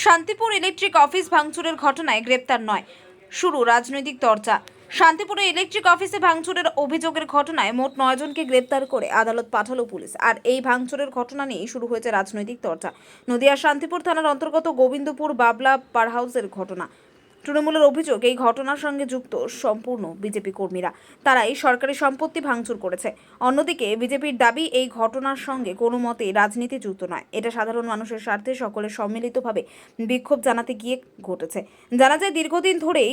Shantipur electric office ভাঙচুরের ঘটনায় গ্রেপ্তার নয়, শুরু রাজনৈতিক চর্চা। শান্তিপুরে ইলেকট্রিক অফিসে ভাঙচুরের অভিযোগের ঘটনায় মোট 9 জনকে গ্রেপ্তার করে আদালত পাঠালো পুলিশ। আর এই ভাঙচুরের ঘটনা নিয়েই শুরু হয়েছে রাজনৈতিক চর্চা। নদিয়ার শান্তিপুর থানার অন্তর্গত গোবিন্দপুর বাবলা পার হাউসের ঘটনা। তৃণমূলের অভিযোগ, এই ঘটনার সঙ্গে যুক্ত সম্পূর্ণ বিজেপি কর্মীরা। তারাই সরকারি সম্পত্তি ভাঙচুর করেছে। অন্যদিকে বিজেপির দাবি, এই ঘটনার সঙ্গে কোনো মতেই রাজনীতি যুক্ত নয়, এটা সাধারণ মানুষের স্বার্থে সকলের সম্মিলিতভাবে বিক্ষোভ জানাতে গিয়ে ঘটেছে। জানা যায়, দীর্ঘদিন ধরেই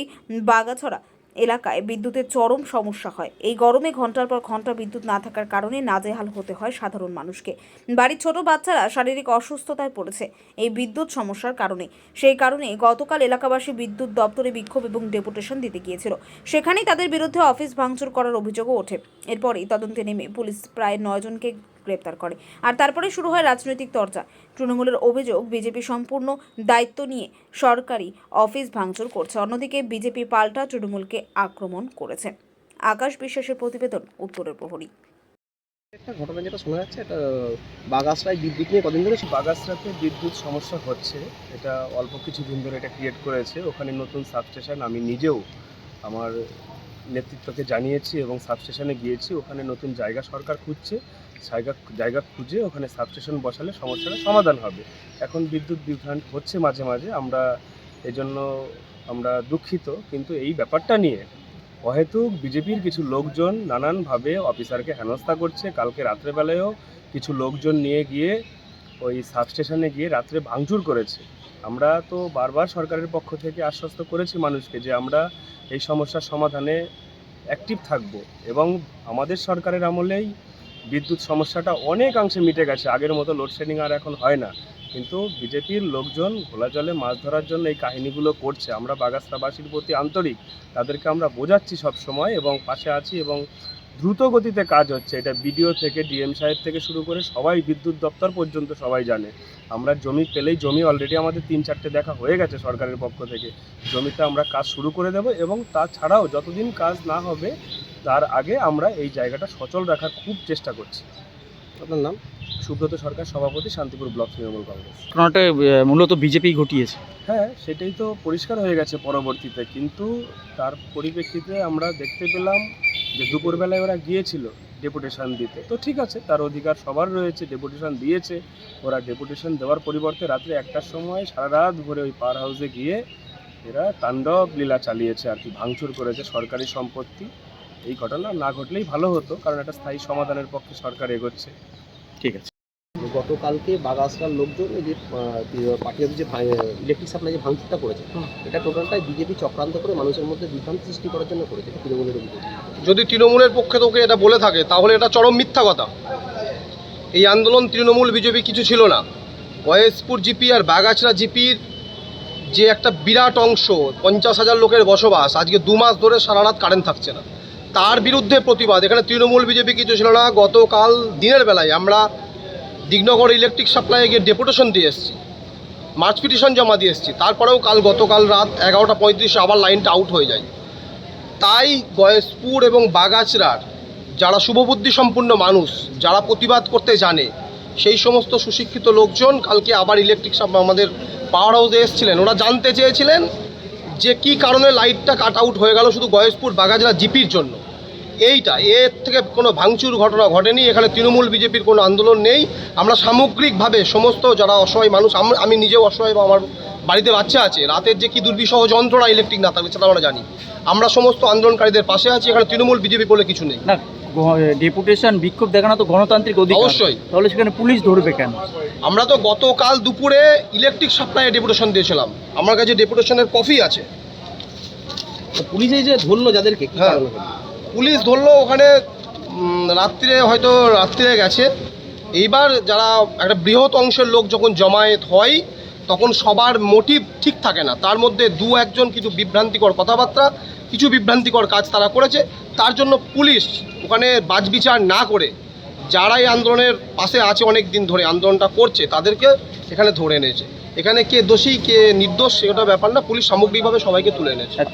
বাগাছড়া এলাকায় বিদ্যুতের চরম সমস্যা হয়। এই গরমে ঘন্টার পর ঘন্টা বিদ্যুৎ না থাকার কারণে নাজেহাল হতে হয় সাধারণ মানুষকে। বাড়ির ছোট বাচ্চারা শারীরিক অসুস্থতায় পড়েছে এই বিদ্যুৎ সমস্যার কারণে। সেই কারণে গতকাল এলাকাবাসী বিদ্যুৎ দপ্তরে বিক্ষোভ এবং ডেপুটেশন দিতে গিয়েছিল। সেখানেই তাদের বিরুদ্ধে অফিস ভাঙচুর করার অভিযোগও ওঠে। এরপরেই তদন্তে নেমে পুলিশ প্রায় 9 জনকে গ্রেপ্তার করে। আর তারপরে শুরু হয় রাজনৈতিক চর্চা। তৃণমূলের অভিযোগ, বিজেপি সম্পূর্ণ দায়িত্ব নিয়ে সরকারি অফিস ভাঙচুর করছে। অন্যদিকে বিজেপি পাল্টা তৃণমূলকে আক্রমণ করেছে। আকাশ বিশ্বাসের প্রতিবেদন, উত্তরের প্রহরী। একটা ঘটনা যেটা শোনা যাচ্ছে, এটা বাগাসরায় বিদ্যুৎ নিয়ে কদিন ধরে বাগাসরাতে বিদ্যুৎ সমস্যা হচ্ছে, এটা অল্প কিছুদিন ধরে এটা ক্রিয়েট করেছে। ওখানে নতুন সাবস্টেশন, আমি নিজেও আমার নেতৃত্বকে জানিয়েছি এবং সাবস্টেশনে গিয়েছি। ওখানে নতুন জায়গা সরকার খুঁজছে, জায়গা খুঁজে ওখানে সাবস্টেশন বসালে সমস্যাটা সমাধান হবে। এখন বিদ্যুৎ বিভ্রাট হচ্ছে মাঝে মাঝে, এজন্য আমরা দুঃখিত। কিন্তু এই ব্যাপারটা নিয়ে অহেতুক বিজেপির কিছু লোকজন নানানভাবে অফিসারকে হেনস্থা করছে। কালকে রাত্রেবেলায়ও কিছু লোকজন নিয়ে গিয়ে ওই সাবস্টেশনে গিয়ে রাত্রে ভাঙচুর করেছে। আমরা তো বারবার সরকারের পক্ষ থেকে আশ্বস্ত করেছি মানুষকে যে আমরা এই সমস্যার সমাধানে অ্যাক্টিভ থাকব, এবং আমাদের সরকারের আমলেই বিদ্যুৎ সমস্যাটা অনেকাংশে মিটে গেছে। আগের মতো লোডশেডিং আর এখন হয় না। কিন্তু বিজেপির লোকজন ঘোলা জলে মাছ ধরার জন্য এই কাহিনীগুলো করছে। আমরা বাগাসরাবাসীর প্রতি আন্তরিক, তাদেরকে আমরা বোঝাচ্ছি সব সময় এবং পাশে আছি, এবং দ্রুত গতিতে কাজ হচ্ছে। এটা বিডিও থেকে ডিএম সাহেব থেকে শুরু করে সবাই, বিদ্যুৎ দপ্তর পর্যন্ত সবাই জানে। আমরা জমি পেলেই, জমি অলরেডি আমাদের 3-4টে দেখা হয়ে গেছে সরকারের পক্ষ থেকে। জমিতে আমরা কাজ শুরু করে দেব, এবং তাছাড়াও যতদিন কাজ না হবে তার আগে আমরা এই জায়গাটা সচল রাখার খুব চেষ্টা করছি। আপনার নাম? সুব্রত সরকার, সভাপতি, শান্তিপুর ব্লক তৃণমূল কংগ্রেস। ঘটনাটা মূলত বিজেপি ঘটিয়েছে। হ্যাঁ, সেটাই তো পরিষ্কার হয়ে গেছে পরবর্তীতে। কিন্তু তার পরিপ্রেক্ষিতে আমরা দেখতে পেলাম যে দুপুরবেলায় ওরা গিয়েছিল ডেপুটেশন দিতে। তো ঠিক আছে, তার অধিকার সবার রয়েছে, ডেপুটেশন দিয়েছে। ওরা ডেপুটেশন দেওয়ার পরিবর্তে রাত্রে 1টার সময় সারা রাত ভরে ওই পাওয়ার হাউসে গিয়ে এরা তাণ্ডব লীলা চালিয়েছে আর কি, ভাঙচুর করেছে সরকারি সম্পত্তি। এই ঘটনা না ঘটলেই ভালো হতো, কারণ একটা স্থায়ী সমাধানের পক্ষে সরকার এগোচ্ছে। ঠিক আছে। গতকালকে বাগাসরার লোকজন এই যে পার্টি অফিস যে ইলেকট্রিক সাপ্লাই যে ভাঙচুরটা করেছে, এটা টোটালটাই বিজেপি চক্রান্ত করে মানুষের মধ্যে বিভ্রান্তি সৃষ্টি করার জন্য করেছে। তৃণমূলের অভিযোগ। যদি তৃণমূলের পক্ষে তোকে এটা বলে থাকে তাহলে এটা চরম মিথ্যা কথা। এই আন্দোলন তৃণমূল বিজেপি কিছু ছিল না। ওয়েসপুর জিপি আর বাগাছড়া জিপির যে একটা বিরাট অংশ, 50,000 লোকের বসবাস, আজকে 2 মাস ধরে সারা রাত কারেন্ট থাকছে না, তার বিরুদ্ধে প্রতিবাদ। এখানে তৃণমূল বিজেপি কিছু ছিল না। গতকাল দিনের বেলায় আমরা দিগনগর ইলেকট্রিক সাপ্লাইয়ে গিয়ে ডেপুটেশন দিয়ে এসেছি, মার্চ পিটিশন জমা দিয়ে এসেছি। তারপরেও গতকাল রাত 11:35 আবার লাইনটা আউট হয়ে যায়। তাই গয়েশপুর এবং বাগাছড়ার যারা শুভবুদ্ধি সম্পন্ন মানুষ, যারা প্রতিবাদ করতে জানে, সেই সমস্ত সুশিক্ষিত লোকজন কালকে আবার ইলেকট্রিক আমাদের পাওয়ার হাউসে এসেছিলেন। ওরা জানতে চেয়েছিলেন যে কী কারণে লাইটটা কাট আউট হয়ে গেল শুধু গয়েশপুর বাগাছড়া জিপির জন্য। এর থেকে কোনো ভাঙচুর ঘটনা ঘটেনি। এখানে তৃণমূল বিজেপির কোনো আন্দোলন নেই। আমরা সামগ্রিকভাবে সমস্ত যারা অসহায় মানুষ, আমি নিজেও অসহায়, বা আমার বাড়িতে বাচ্চা আছে, রাতের যে কী দুর্বিষহ যন্ত্রণা ইলেকট্রিক না থাকবে সেটা আমরা জানি। আমরা সমস্ত আন্দোলনকারীদের পাশে আছি। এখানে তৃণমূল বিজেপি বলে কিছু নেই। না, ডেপুটেশন বিক্ষোভ দেখানো তো গণতান্ত্রিক অধিকার। অবশ্যই। তাহলে সেখানে পুলিশ ধরবে কেন? আমরা তো গতকাল দুপুরে ইলেকট্রিক সাপ্লাইয়ে ডেপুটেশন দিয়েছিলাম, আমার কাছে ডেপুটেশনের কপি আছে। পুলিশ এই যে ধরলো যাদেরকে, কি হ্যাঁ, কারণে হলো? পুলিশ ধরলো ওখানে রাত্রে গেছে। এইবার যারা একটা বৃহৎ অংশের লোক যখন জমায়েত হয় তখন সবার মোটিভ ঠিক থাকে না। তার মধ্যে 2-1 জন কিছু বিভ্রান্তিকর কথাবার্তা, কিছু বিভ্রান্তিকর কাজ তারা করেছে। তার জন্য পুলিশ ওখানে বাছবিচার না করে যারা এই আন্দোলনের পাশে আছে অনেক দিন ধরে আন্দোলনটা করছে তাদেরকে এখানে ধরে এনেছে। এখানে কে দোষী কে নির্দোষ সেটা ব্যাপার না, পুলিশ সামগ্রিকভাবে সবাইকে তুলে এনেছে। আর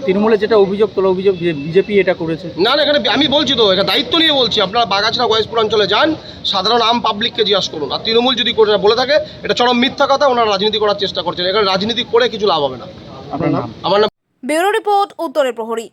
তৃণমূলের যেটা অভিযোগ তোলা অভিযোগ যে বিজেপি এটা করেছে। না না, এখানে আমি বলছি তো, এখানে দায়িত্ব নিয়ে বলছি, আপনারা বাগাছড়া গয়েশপুর অঞ্চলে যান, সাধারণ আম পাবলিককে জিজ্ঞাসা করুন। আর তৃণমূল যদি করে বলে থাকে এটা চরম মিথ্যা কথা, ওনারা রাজনীতি করার চেষ্টা করছেন। এখানে রাজনীতি করে কিছু লাভ হবে না। আপনার নাম? আমার নাম ব্যুরো রিপোর্ট, উত্তরের প্রহরী।